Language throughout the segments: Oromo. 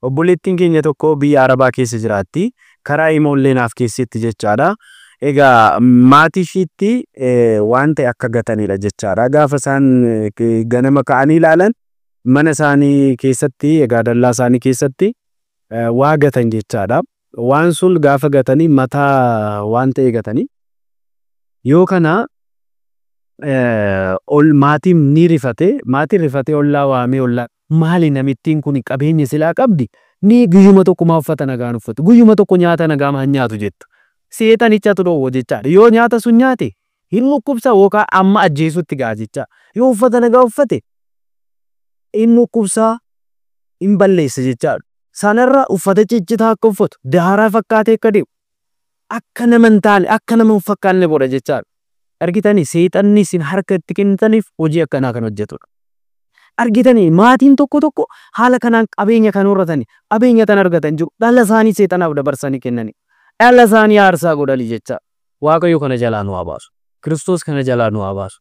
Obboleettiin keenya tokko biyya Arabaa keessa jiraatti. Karaa ijoollee naaf keessatti jechaadha. Egaa maatii ishiitti waan ta'e akka gatanidha jechaadha. Gaafa isaan ganama ka'anii ilaalan mana isaanii keessatti egaa dallaa isaanii keessatti waa gatan jechaadha. Waan sun gaafa gatanii mataa waan ta'e gatanii yoo kana ol maatiin ni rifate ollaa waamee ollaa maali namittiin kun qabeenya silaa qabdi ni guyyuma tokko maa uffata nagaan uffatu guyyuma tokko nyaata nagaa maa nyaatu jettu seexanichatu dhoowwo jechaadha. Yoo nyaata sun nyaate hin dhukkubsa yookaan amma ajjeesutti gaa jecha yoo uffata nagaa uffate hin dhukkubsa hin balleessa jechaadha. Sanarra uffata ciccitaa akka uffatu daaraa fakkaatee akka deemu akka nama hin taane akka nama hin fakkaanne godha jechaadha. Argitanii seexanni isin harka itti kennitaniif hojii akkanaa kan hojjetudha. Argitanii maatiin tokko haala kanaan qabeenya kan horratanii qabeenya tan argatan jiru dhala isaanii seexanaaf dabarsanii kennanii dhala isaanii aarsaa godhanii jecha Waaqayyo kana jalaa nu haa baasu. Kiristoos kana jalaa nu haa baasu.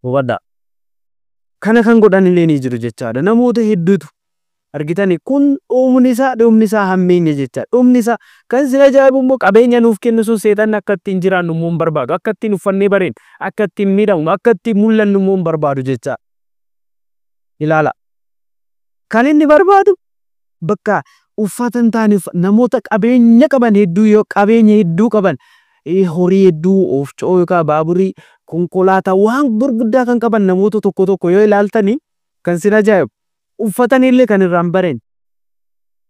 Hubadhaa. Kana kan godhan illee ni jiru jechaadha. Namoota hedduutu argitanii kun dhumni isaa hammeenya jechaadha. Dhumni isaa kan si ajaa'ibu immoo qabeenya nuuf kennu sun seexanni akka ittiin jiraannu immoo hin barbaadu. Akka ittiin uffannee bareednu, akka ittiin miidhagnu, akka ittiin mul'annu immoo hin barbaadu jechaadha. Ilaala. Kan inni barbaadu bakka uffata hin taane namoota qabeenya qaban hedduu yoo qabeenya hedduu qaban horii hedduu oofcoo yookaan baaburii konkolaataa waan gurguddaa kan qaban namoota tokko yoo ilaaltanii kan si ajaa'ibu uffatanii illee kan irraan bareen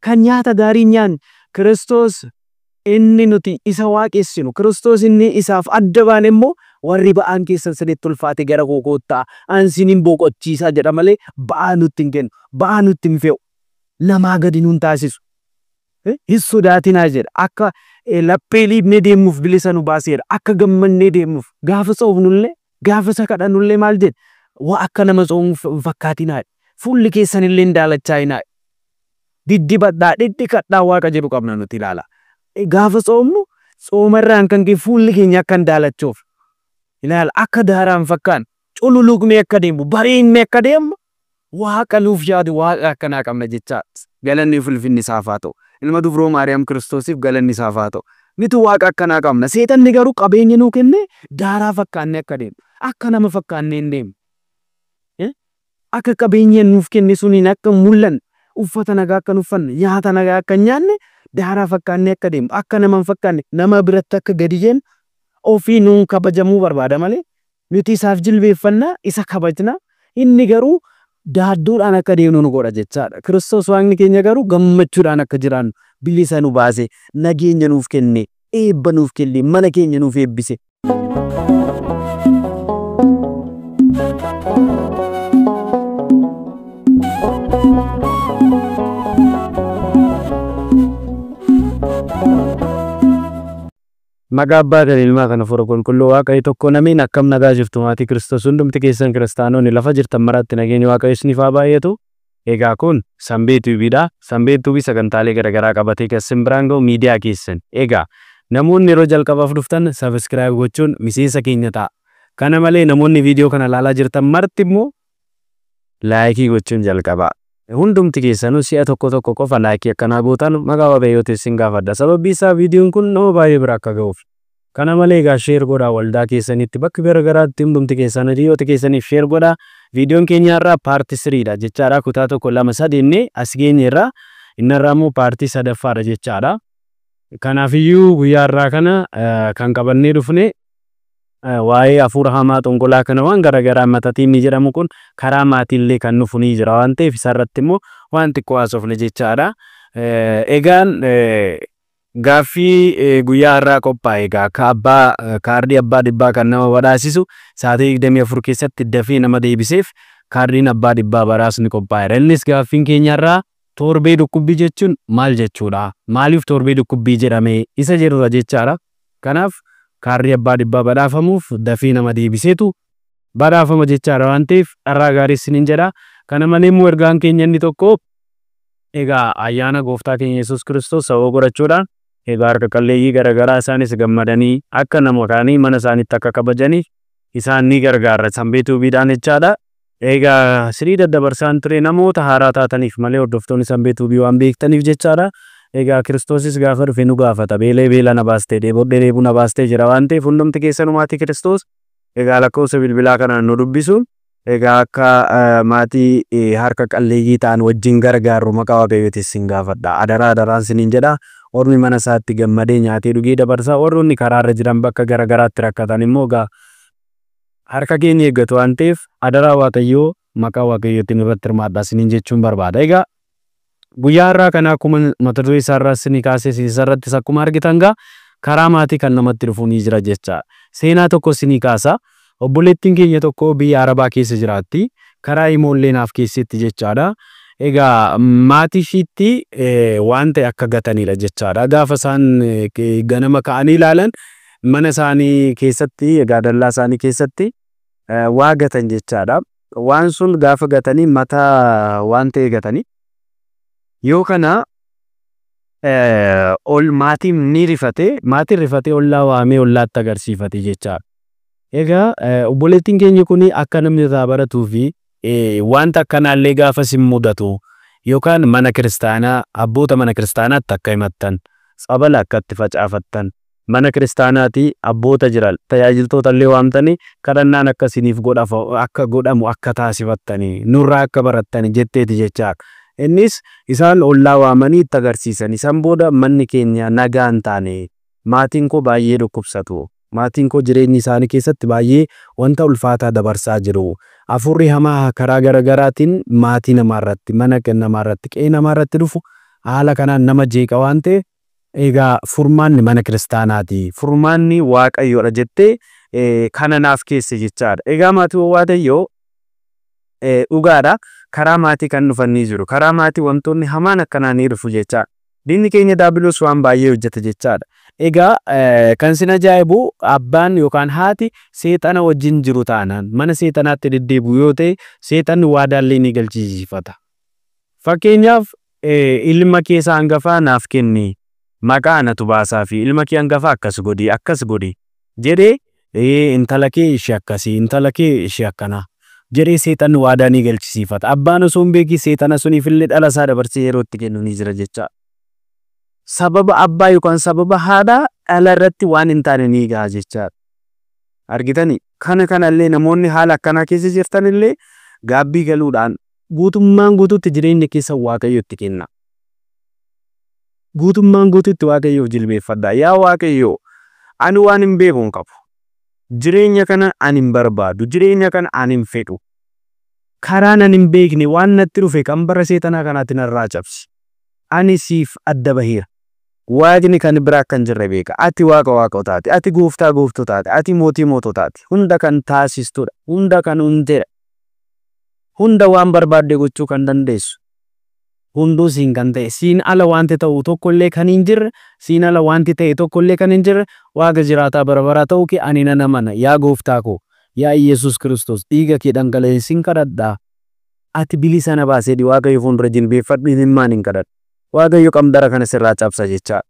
kan nyaata gaarii nyaanne Kiristoos inni nuti isa waaqessinu Kiristoos inni isaaf adda baane immoo warri ba'aan keessan sadiitti ulfaate gara kokoottaa ansiniin boqochiisaa jedha malee ba'aa nutti hin kennu ba'aa nutti hin fe'u namaa gadi nuun taasisu hin sodaatinaa jedha akka laphee liibnee deemuuf bilisa nu baaseera akka gammannee deemuuf gaafa soofnullee gaafa sakadhanullee maal jedha waa akka nama soomuuf fakkaatinaa fuulli keessan illee daalachaa'inaa diddibadhaa dhidhikadhaa waaqa jedhu qabna nuti ilaala. Gaafa soomnu soomarraan kan kee fuulli keenya akka daalachuuf ilaala akka daaraan fakkaan cululuqnee akka deemu bareennee akka deemu waaqa nuuf yaadu waaqa akkanaa qabna jechaa galanni ulfinni isaaf haa ta'u. Ilma dubroo Maariyaam Kiristoosiif galanni isaaf haa ta'u. Nitu waaqa akkanaa qabna. Seexanni garuu qabeenya nuu kennee daaraa fakkaannee akka deemu akka nama fakkaannee hin deemu. Akka qabeenya nuuf kenne suniin akka mul'anne uffata nagaa akka uffanne nyaata nagaa akka nyaanne daaraa fakkaannee akka deemu akka nama hin fakkaanne nama biratti akka gadi jennu ofii nuun kabajamuu barbaada malee nuti isaaf jilbeeffannaa isa kabajna inni garuu daadduudhaan akka deemnu nu godha jechaadha. Kiristoos waaqni keenya garuu gammachuudhaan akka jiraannu bilisa nu baase nageenya nuuf kenne eebba nuuf kenne mana keenya nuuf eebbise. Maqaa Abbaa Ilmaa kana fura qulqulluu Waaqayyo tokko namiin akkam nagaa jirtu maatii Kiristoos hundumti keessan kiristaanonni lafa jirtan maratti nageenyi Waaqayyo isiniif haa baay'atu. Egaa kun Sambee Tuubiidha. Sambee Tuubii sagantaalee garaagaraa qabatee kan isin biraan ga'u miidiyaa keessan. Egaa namoonni yeroo jalqabaaf dhuftan sabiskiraayib gochuun miseensa keenya ta'a. Kana malee namoonni viidiyoo kana ilaalaa jirtan marti immoo laayikii gochuun jalqabaa. Hundumti keessanuu si'a tokko qofa laayikii akkanaa gootan maqaa Waaqayyootiin isin gaafadha. Sababni isaa viidiyoon kun nama baay'ee bira akka ga'uuf. Kana malee egaa sheer godhaa waldaa keessanitti bakka garaagaraatti hundumti keessan hiriyoota keessaniif sheer godhaa. Viidiyoon keenya irraa paartii 3dha jechaadha. Kutaa 1 2 3 inni as geenye irraa inni irraa immoo paartii 3ffaadha jechaadha. Kanaafiyyuu guyyaa irraa kana kan qabannee dhufne waa'ee hafuura hamaa xonqolaa kana waan garaagaraa matatiin ni jedhamu kun karaa maatiillee kan nuuf ni jira waan ta'eef isarratti immoo waan xiqqoo haasofne jechaadha. Egaan gaaffii guyyaa irraa qophaa'e egaa kaardii abbaa dhibbaa kan nama badhaasisu sa'aatii 24 keessatti dafee nama deebiseef kaardiin abbaa dhibbaa badhaasni qophaa'eera. Innis gaaffiin keenya irraa torbee dhukkubbii jechuun maal jechuudha? Maaliif torbee dhukkubbii jedhame isa jedhudha jechaadha. Kanaaf kaardii abbaa dhibbaa badhaafamuuf dafee nama deebiseetu badhaafama jechaadha waan ta'eef dharraa gaarii isiniin jedha. Kana malee immoo ergaan keenya inni tokko egaa ayyaana gooftaa keenya Yesuus Kiristoos sababa godhachuudhaan egaa harka qalleeyyii garaagaraa isaanis gammadanii akka nama kaanii mana isaaniitti akka kabajaniif isaan ni gargaara Sambee Tuubiidhaan jechaadha. Egaa sirii daddabarsaan ture namoota haaraa taataniif malee hordoftoonni Sambee tuubii waan beektaniif jechaadha. Egaa Kiristoosis gaafa dhufe nu gaafata. Beelee beela na baastee dheebodhee dheebuu na baastee jira waan ta'eef hundumti keessanumaati Kiristoos. Egaa lakkoofsa bilbilaa kanaan nu dubbisuun egaa akka maatii harka qalleeyyii ta'an wajjin gargaarru maqaa Waaqayyootiin sin gaafadha. Adaraan siniin jedha. Ormi mana isaatti gammadee nyaatee dhugee dabarsa. Warroonni karaarra jiran bakka garagaraatti rakkatan immoo egaa harka keenya eeggatu waan ta'eef adaraa Waaqayyoo maqaa Waaqayyootiin irratti hirmaadhaa siniin jechuun barbaada. Egaa guyyaa har'aa kana akkuma mata duree isaarraa isinii kaasee isarrattis akkuma argitan gaa karaa maatii kan namatti dhufu ni jira jecha. Seenaa tokko isinii kaasa. Obboleettiin keenya tokko biyya Arabaa keessa jiraatti. Karaa ijoollee naaf keessatti jechaadha. Egaa maatii ishiitti waan ta'e akka gatanidha jechaadha. Gaafa isaan ganama ka'anii ilaalan mana isaanii keessatti egaa dallaa isaanii keessatti waa gatan jechaadha. Waan sun gaafa gatanii mataa waan ta'e gatanii yoo kana ol maatiin ni rifate maatiin rifatee ollaa waamee ollaatti agarsiifate jechaadha. Egaa obboleettiin keenya kun akka namni irraa baratuu fi wanta akkanaallee gaafa sin mudatu yookaan mana kiristaanaa abboota mana kiristaanaatti akka himattan sabala akka itti facaafattan mana kiristaanaati abboota jiran tajaajiltoota illee waamtanii kadhannaan akka siniif godhamu akka taasifattanii nurraa akka barattanii jetteeti jechaadha. Innis isaan ollaa waamanii itti agarsiisan. Isaan booda manni keenya nagaa hin taane maatiin koo baay'ee dhukkubsatu. Maatiin koo jireenyi isaanii keessatti baay'ee wanta ulfaataa dabarsaa jiru. Afurri hamaa karaa garagaraatiin maatii namaarratti mana namaarratti qe'ee namaarratti dhufu haala kanaan nama jeeqa waan ta'e egaa furmaanni mana kiristaanaati. Furmaanni Waaqayyoodha jettee kana naaf keesse jechaadha. Egaa maatii Waaqayyoo dhugaadha. Karaa maatii kan dhufanii jiru. Karaa maatii wantoonni hamaan akkanaan ni dhufu jechaadha. Diinni keenya Daabiloos waan baay'ee hojjeta jechaadha. Egaa kan sin ajaa'ibu abbaan yookaan haati seexana wajjin jiru taanaan mana seexanaatti deddeebi'u yoo ta'e seexanni waadaallee ni galchisiifata. Fakkeenyaaf ilma kee isa hangafaa naaf kenni maqaa anatu baasaa fi ilma kee hangafaa akkas godhi jedhee intala kee ishee akkasii intala kee ishee akkana jedhee seexanni waadaa ni galchisiifata. Abbaan osoo hin beekin seexana suniif illee dhala isaa dabarsee yeroo itti kennu ni jira jecha. Sababa abbaa yookaan sababa haadhaa dhala irratti waan hin taane ni gaha jechaadha. Argitanii kanallee namoonni haala akkanaa keessa jirtan illee gaabbii galuudhaan guutummaan guutuutti jireenya keessa Waaqayyotti kenna. Guutummaan guutuutti Waaqayyoof jilbeeffadha. Yaa Waaqayyoo ani waan hin beeku hin qabu. Jireenya kana ani hin barbaadu. Jireenya kana ani hin fedhu. Karaan ani hin beekne waan natti dhufe kan bara seexanaa kanaatti narraa cabsi. Ani siif adda baheera. Waaqni kan biraa kan jirre beeka. Ati waaqa taate. Ati gooftaa taate. Ati mootii taate. Hunda kan taasistudha. Hunda kan hundeedha. Hunda waan barbaadde gochuu kan dandeessu. Hunduu siin kan ta'e. Siin ala wanti ta'u tokkollee kan hin jirre. Siin ala wanti ta'e tokkollee kan hin jirre. Waaqa jiraataa bara ta'uu kee ani nan amana. Yaa gooftaa koo. Yaa Yesus Kiristoos. Dhiiga kee dhangala'een kadhadhaa. Ati bilisa na baasee Waaqayyo fuuldura jilbeeffadhu imimmaan hin kadhadhu. Waaqayyo qamdara kana sirraa cabsa jecha.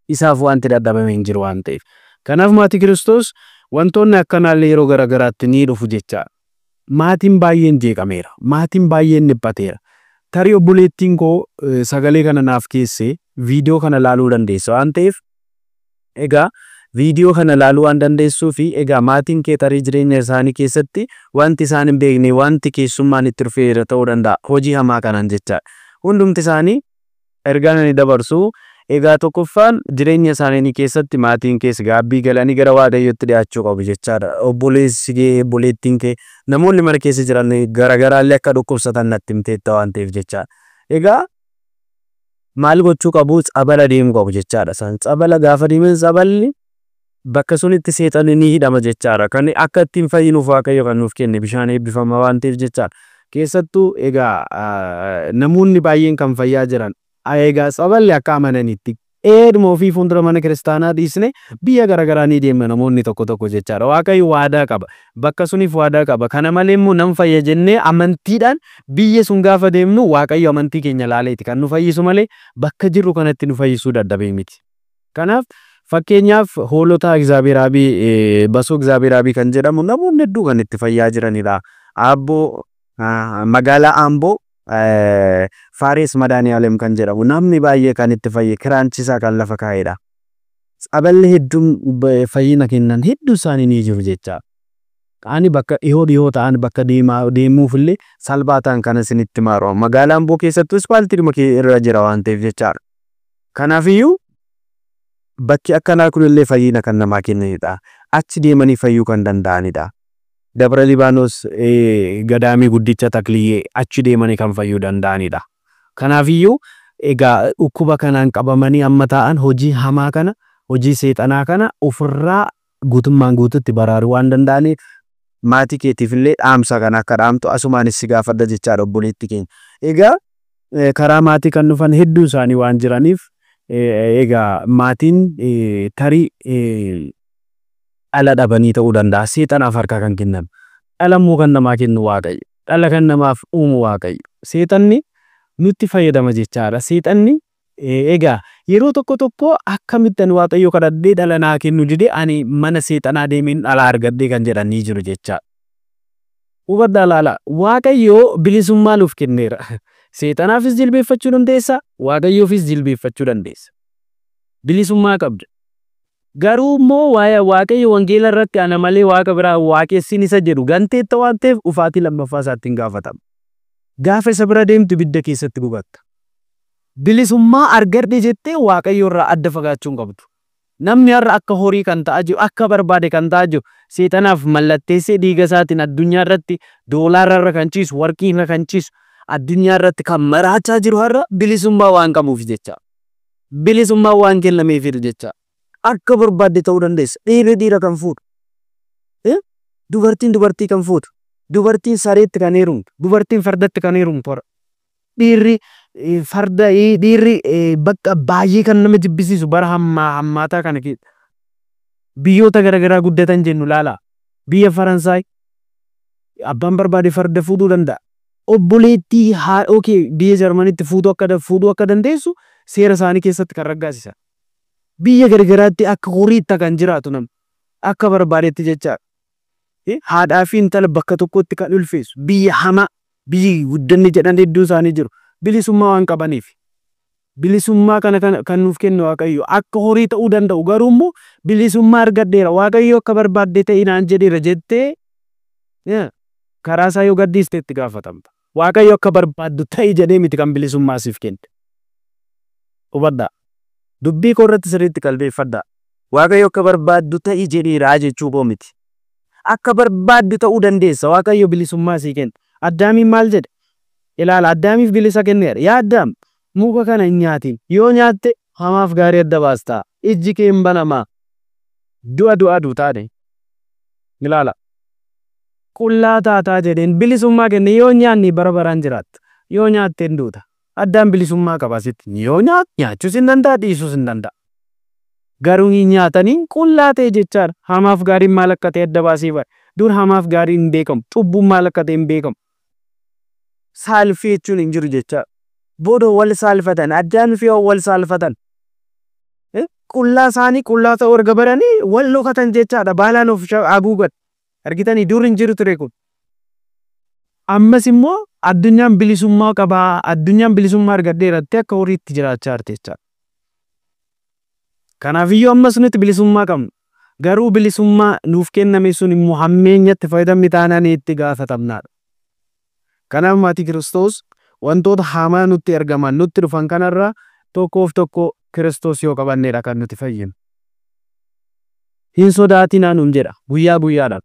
Isaaf wanti dadhabame hin jiru waan ta'eef. Kanaaf maatii Kiristoos wantoonni akkanaallee yeroo garagaraatti ni dhufu jecha. Maatiin baay'een jeeqameera. Maatiin baay'een dhiphateera. Tarii obboleettiin koo sagalee kana naaf keessee viidiyoo kana laaluu dandeessa waan ta'eef egaa viidiyoo kana laaluu waan dandeessuu fi egaa maatiin kee tarii jireenya isaanii keessatti wanti isaan hin beekne wanti keessummaan itti dhufeera ta'uu danda'a. Hojii hamaa kanaan jecha. Hundumti isaanii ergaan ani dabarsu egaa tokkoffaan jireenya isaanii keessatti maatiin keessa gaabbii galanii gara Waaqayyootti dhiyaachuu qabu jechaadha. Obboleessi kee obboleettiin kee namoonni mana keessa jiran garagaraallee akka dhukkubsatan natti himteetta waan ta'eef jechaadha. Egaa maal gochuu qabu tsabala deemuu qabu jechaadha. San tsabala gaafa deeman tsaballi bakka sunitti seexanni ni hidhama jechaadha. Kan akka ittiin fayyinuuf Waaqayyo kan nuuf kenne bishaan eebbifama waan ta'eef jechaadha. Keessattuu egaa namoonni baay'een kan fayyaa jiran egaa tsaballi akka amananitti eeduma ofii fuuldura mana kiristaanaa dhiisne biyya garagaraa ni deemna namoonni tokko jechaadha. Waaqayyo waadaa qaba. Bakka suniif waadaa qaba. Kana malee immoo nam fayya jennee amantiidhaan biyya sun gaafa deemnu Waaqayyo amantii keenya laaleeti kan nu fayyisu malee bakka jirru kanatti nu fayyisuu dadhabee miti. Kanaaf fakkeenyaaf hoolota Egzaabeeraabii basoo Egzaabeeraabii kan jedhamu namoonni hedduu kan itti fayyaa jiranidha. Aabboo magaalaa Amboo Faares Madaaniyaaleem kan jedhamu namni baay'ee kan itti fayyee kiraanchisaa kan lafa kaa'edha. Xaballi hedduun fayyina kennan hedduu isaanii ni jiru jecha. Ani bakka dhiyoo ta'an bakka deemuuf illee salphaa ta'an kan isinitti maaru. Magaalaa Amboo keessattuu ispaaltii dhuma irra jira waan ta'eef jechaadha. Kanaafiyyuu bakki akkanaa kunillee fayyina kan namaa kennanidha. Achi deemanii fayyuu kan danda'anidha. Dabra Libaanos gadaamii guddicha Takliyyee achi deemanii kan fayyuu danda'anidha. Kanaafiyyuu egaa dhukkuba kanaan qabamanii amma ta'an hojii hamaa kana hojii seexanaa kana ofirraa guutummaan guututti baraaruu waan danda'aniif maatii keetiif illee dhaamsa kan akka dhaamtu asumaanis si gaafadha jechaadha obboleetti keenya. Egaa karaa maatii kan dhufan hedduu isaanii waan jiraniif egaa maatiin tarii dhala dhabanii ta'uu danda'a. Seexanaaf harka kan kennan. Dhalamuu kan namaa kennu Waaqayyo. Dhala kan namaaf uumu Waaqayyo. Seexanni nutti fayyadama jechaadha. Seexanni egaa yeroo tokko akkamittan Waaqayyo kadhadhee dhala naa kennu didee ani mana seexanaa deemeen dhala argadhee kan jedhanii jiru jechaadha. Hubadhaa laala. Waaqayyo bilisummaa nuuf kenneera. Seexanaafis jilbeeffachuu dandeessa. Waaqayyoofis jilbeeffachuu dandeessa. Bilisummaa qabda. Garuu immoo Waaqayyo wangeela irratti ana malee Waaqa biraa waaqessin isa jedhu ganteetta waan ta'eef ufaatii lammaffaa isaatti hin gaafatama. Gaafa isa bira deemtu ibidda keessatti gubatta. Bilisummaa argadhe jettee Waaqayyo irraa adda fagaachuu hin qabdu. Namni har'a akka horii kan ta'aa jiru akka barbaade kan ta'aa jiru seexanaaf mallatteessee dhiiga isaatiin addunyaa irratti doolaara irra kan ciisu warqii irra kan ciisu addunyaa irratti kan maraachaa jiru har'a bilisummaa waan qabuuf jecha. Bilisummaa waan kennameefidha jecha. Akka barbaadde ta'uu dandeessa. Dhiira kan fuudhu. Dubartiin kan fuudhu. Dubartiin sareetti kan heerumtu. Dubartiin fardatti kan heerumtu. Dhiirri farda bakka baay'ee kan nama jibbisiisu bara hammaataa kana keessa. Biyyoota garaagaraa guddatan jennu laala. Biyya Faransaay abbaan barbaade farda fuudhuu danda'a. Obboleettii biyya Jarmaniitti fuudhuu akka dandeessu seera isaanii keessatti kan raggaasisa. Biyya garaagaraatti akka horiitti kan jiraatu namni akka barbaadetti jecha haadhaa fi intala bakka tokkotti kan ulfeessu biyya hamaa biyyi guddanni jedhan hedduu isaanii jiru bilisummaa waan qabaniif bilisummaa kana kan nuuf kennu Waaqayyo akka horii ta'uu danda'u garuu immoo bilisummaa argadheera Waaqayyo akka barbaadde ta'e naan jedheera jettee karaa isaa yoo gaddiiste itti gaafatamta. Waaqayyo akka barbaaddu ta'e jedhee miti kan bilisummaa siif kenne. Hubadhaa. Dubbii koo irratti sirriitti qalbeeffadhaa. Waaqayyo akka barbaaddu ta'e jedheera jechuu miti. Akka barbaaddu ta'uu dandeessa Waaqayyo bilisummaa sii kenna. Addaamiin maal jedhe? Ilaala Addaamiif bilisa kenneera. Yaa Addaam muka kana hin nyaatin. Yoo nyaatte hamaaf gaarii adda baastaa. Ijji kee hin banamaa. Du'a taate. Ilaala. Qullaa taataa jedheen bilisummaa kenne yoo nyaanni bara baraan jiraatta. Yoo nyaatte hin duuta. Addaan bilisummaa qabasitti yoo nyaachuus hin danda'a dhiisuus hin danda'a. Garuu hin nyaatanii qullaa ta'e jechaadha. Hamaaf gaariin maal akka ta'e adda baasee bara. Dur hamaaf gaariin hin beekamu. Cubbuun maal akka ta'e hin beekamu. Saalfii jechuun hin jiru jechaadha. Booda wal saalfatan addaan fi wal saalfatan. Qullaa isaanii qullaa ta'uu erga baranii wal lokatan jechaadha. Baalaan of haguugan. Argitanii dur hin jiru ture kun. Ammas immoo addunyaan bilisummaa qabaa. Addunyaan bilisummaa argadheeratti akka horiitti jiraachaa jirti jechaadha. Kanaafiyyuu ammas nuti bilisummaa qabnu. Garuu bilisummaa nuuf kenname sun immoo hammeenyatti fayyadamni taanaan itti gaafatamnaadha. Kanaaf maatii Kiristoos wantoota hamaa nutti ergaman nutti dhufan kanarraa tokkoof tokko Kiristoos yoo qabanneedha kan nuti fayyinu. Hin sodaatinaa nuun jedha guyyaa guyyaadhaan.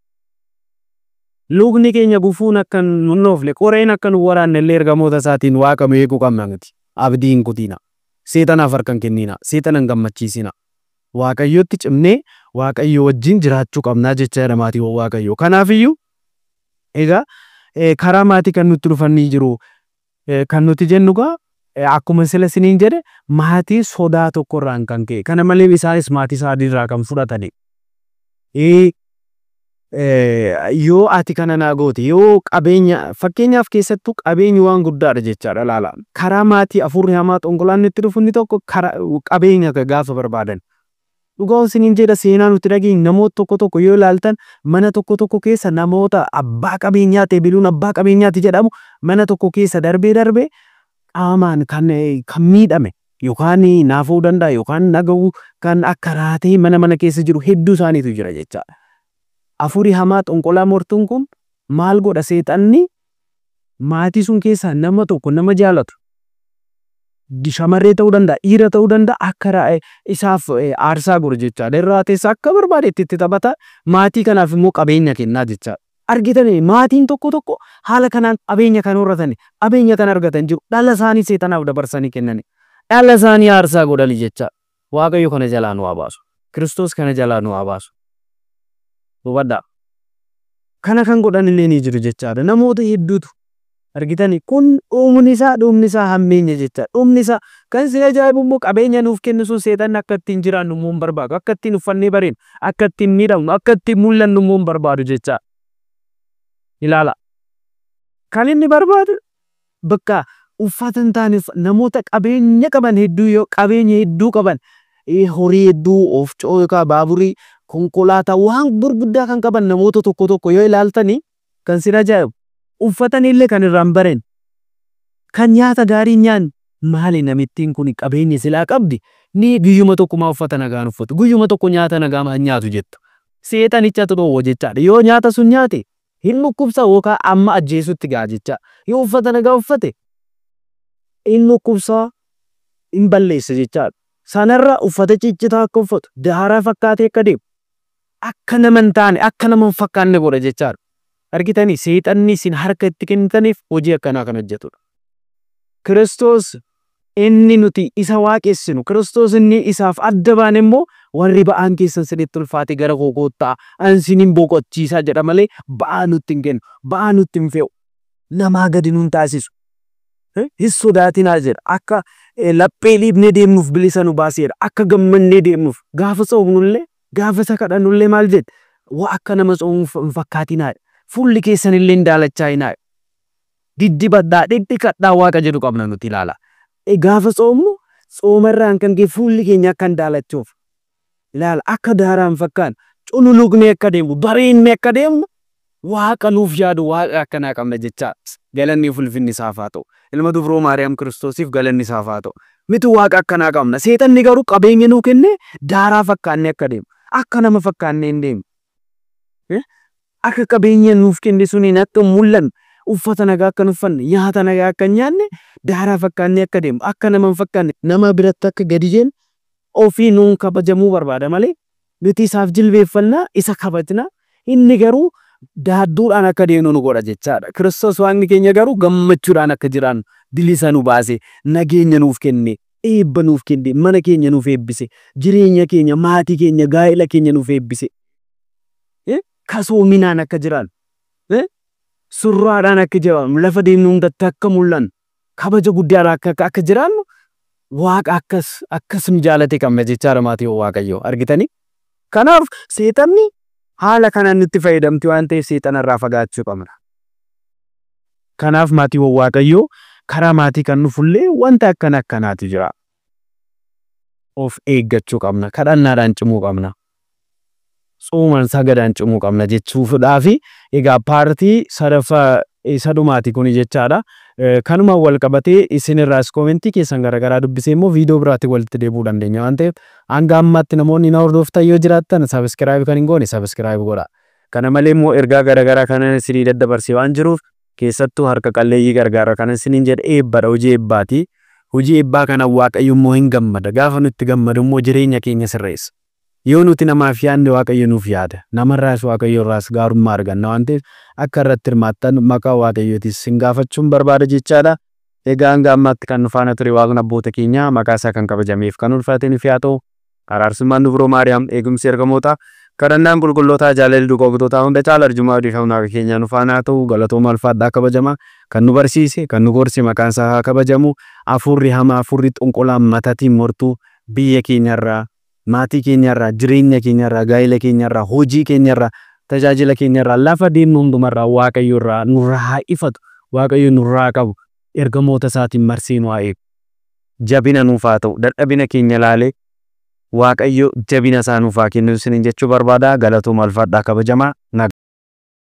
Lukni keenya gufuun akka nun oofne qoreen akka nu waraanne illee ergamoota isaatiin Waaqa eeguu qabna nuti. Abdii hin kutina. Seexanaaf harka hin kennina. Seexana hin gammachiisina. Waaqayyotti cimnee Waaqayyo wajjin jiraachuu qabnaa jechaadha maatii Waaqayyo. Kanaafiyyuu egaa karaa maatii kan nutti dhufanii jiru kan nuti jennu akkuma sila siniin jedhe maatii sodaa tokkorraan kan ka'e. Kana malee isaanis maatii isaaniirraa kan fudhatani. Yoo ati kana naa goote yoo qabeenya fakkeenyaaf keessattuu qabeenyi waan guddaadha jechaadha laala. Karaa maatii afurri hamaa xongolaan nutti dhufu inni tokko qabeenya gaafa barbaadan. Dhugaa isiniin jedha seenaa nuti dhageenye namoota tokko yoo ilaaltan mana tokko keessa namoota abbaa qabeenyaa ta'e biluun abbaa qabeenyaati jedhamu mana tokko keessa darbee qaamaan kan miidhame yookaan naafuu danda'a yookaan nagahuu kan akka raatee mana keessa jiru hedduu isaaniitu jira jechaadha. Afurii hamaa xonqolaa mortuun kun maal godha seexanni maatii sun keessaa nama tokko nama jaalatu shamarree ta'uu danda'a dhiira ta'uu danda'a akka isaaf aarsaa godha jechaadha. Irraa teessa akka barbaadetti itti taphata maatii kanaaf immoo qabeenya kennaa jechaadha. Argitanii maatiin tokko haala kanaan qabeenya kan horatan qabeenya kan argatan jiru dhala isaanii seexanaaf dabarsanii kennani dhala isaanii aarsaa godhani jechaadha. Waaqayyo kana jalaa nu haa baasu. Kiristoos kana jalaa nu haa baasu. Hubadhaa. Kana kan godhan illee ni jiru jechaadha. Namoota hedduutu argitanii kun dhumni isaa hammeenya jechaadha. Dhumni isaa kan si ajaa'ibu immoo qabeenya nuuf kennu sun seexanni akka ittiin jiraannu immoo hin barbaadu. Akka ittiin uffannee bareenu, akka ittiin miidhamnu, akka ittiin mul'annu immoo hin barbaadu jechaadha. Ilaala. Kan inni barbaadu bakka uffata hin taane namoota qabeenya qaban hedduu yoo qabeenya hedduu qaban horii hedduu of cookaa baaburii konkolaataa waan gurguddaa kan qaban namoota tokko yoo ilaaltanii kan si ajaa'ibu uffatan illee kan irraan bareen kan nyaata gaarii nyaan maali namittiin kun qabeenya silaa qabdi ni guyyuma tokkumaa uffata nagaan uffatu guyyuma tokko nyaata nagaa nyaatu jettu seexanicha xudoo jechaadha. Yoo nyaata sun nyaate hin dhukkubsa yookaan amma ajjeesutti gaa jecha yoo uffata nagaa uffate hin dhukkubsa hin balleessa jechaadha. Sanarra uffata ciccitaa akka uffatu daaraa fakkaatee akka deemu akka nama hin taane akka nama hin fakkaanne godha jechaadha. Argitanii seexanni isin harka itti kennitaniif hojii akkanaa kan hojjetudha. Kiristoos inni nuti isa waaqessinu Kiristoos inni isaaf adda baane immoo warri ba'aan keessan sirriitti ulfaate gara kookottaa ansiniin boqochiisaa jedha malee ba'aa nutti hin kennu ba'aa nutti hin fe'u namaa gadi nuun taasisu. Hin sodaatinaa jedha akka laphee liibnee deemnuuf bilisa nu baaseera akka gammannee deemnuuf gaafa soofnullee gaafa sakadhannullee maal jedhe waa akka nama soomuuf hin fakkaatinaa fulli keessan illee hin daalachaa'inaa diddibadhaa dhidhikadhaa waaqa jedhu qabna nuti ilaala. Gaafa soomnu soomarraan kan kee fulli keenya akka hin daalachuuf ilaala akka daaraan fakkaan cululuqnee akka deemu bareennee akka deemnu waaqa nuuf yaadu waaqa akkanaa qabna jechaa galanni ulfinni isaaf haa ta'u. Ilma dubroo Maariyaam Kiristoosiif galanni isaaf haa ta'u. Mitu waaqa akkanaa qabna. Seexanni garuu qabeenya nuu kennee daaraa fakkaannee akka deemu akka nama fakkaannee hin deemu. Akka qabeenya nuuf kenne suniin akka mul'annu uffata nagaa akka uffanne nyaata nagaa akka nyaanne daaraa fakkaannee akka deemu akka nama hin fakkaanne nama biratti akka gadi jeen ofii nuun kabajamuu barbaada malee nuti isaaf jilbeeffannaa isa kabajna inni garuu daadduudhaan akka deemnu nu godha jechaadha. Kiristoos waaqni keenya garuu gammachuudhaan akka jiraannu bilisa nu baase nageenya nuuf kenne eebba nuuf kenne mana keenya nuuf eebbise jireenya keenya maatii keenya gaa'ela keenya nuuf eebbise kasoominaan akka jiraannu surraadhaan akka jiraannu lafa deemnu hundatti akka mul'annu kabaja guddaadhaan akka jiraannu waaqa akkas nu jaalate qabna jechaadha maatii waaqayyoo argitanii. Kanaaf seexanni haala kanaan nutti fayyadamti waan ta'eef seexanarraa fagaachuu qabna. Kanaaf maatii waaqayyoo karaa maatii kan nufullee wanta akkanaatu jira. Of eeggachuu qabna kadhannaadhaan cimuu qabna. Sooman sagadaan cimuu qabna jechuufidhaafi egaa paartii sadaffaa sadhumaati kun jechaadha. Kanuma wal qabatee isinirraas koomentii keessan garaagaraa dubbisee immoo viidiyoo biraatti walitti deebuu dandeenya waan ta'eef hanga ammaatti namoonni na hordoftan yoo jiraattan sabiskiraayib kan hin goone sabiskiraayib godhaa. Kana malee immoo ergaa garaagaraa kanan isinii daddabarsee waan jiruuf keessattuu harka qalleeyyii gargaara kanan isiniin jedhe eebbadha hojii eebbaati. Hojii eebbaa kana waaqayyo immoo hin gammada gaafa nutti gammadu immoo jireenya keenya sirreessa. Yoo nuti namaaf yaadne waaqayyo nuuf yaada namarraas waaqayyo irraas gaarummaa arganna waan ta'eef akka irratti hirmaattan maqaa waaqayyootis sin gaafachuun barbaada jechaadha. Egaa hanga ammaatti kan nu faana ture waaqni abboota keenya maqaa isaa kan kabajameef kan ulfaataniif yaa ta'u araarsummaan dubroo Maariyaam eegumsi ergamoota kadhannaan qulqullootaa jaalalli dhugoogtotaa hunda caala arjumaa odeeffannoo keenya nu faana haa ta'u galatooma ulfaadhaa kabajama kan nu barsiise kan nu gorse maqaan isaa haa kabajamu afurri hamaa afurri xonqolaan matatiin mortuu biyya keenyarraa maatii keenyarraa jireenya keenyarraa gaa'ela keenyarraa hojii keenyarraa tajaajila keenyarraa lafa deemnu hundumarraa waaqayyo irraa nurraa ifatu waaqayyo nurraa qabu ergamoota isaatiin marsee nu haa eegu jabina nuuf haa ta'u dadhabina keenya laalee Waaqayyo jabina isaa nuuf haa kennu isiniin jechuu barbaada. Galatooma ulfaadhaa kabajamaa.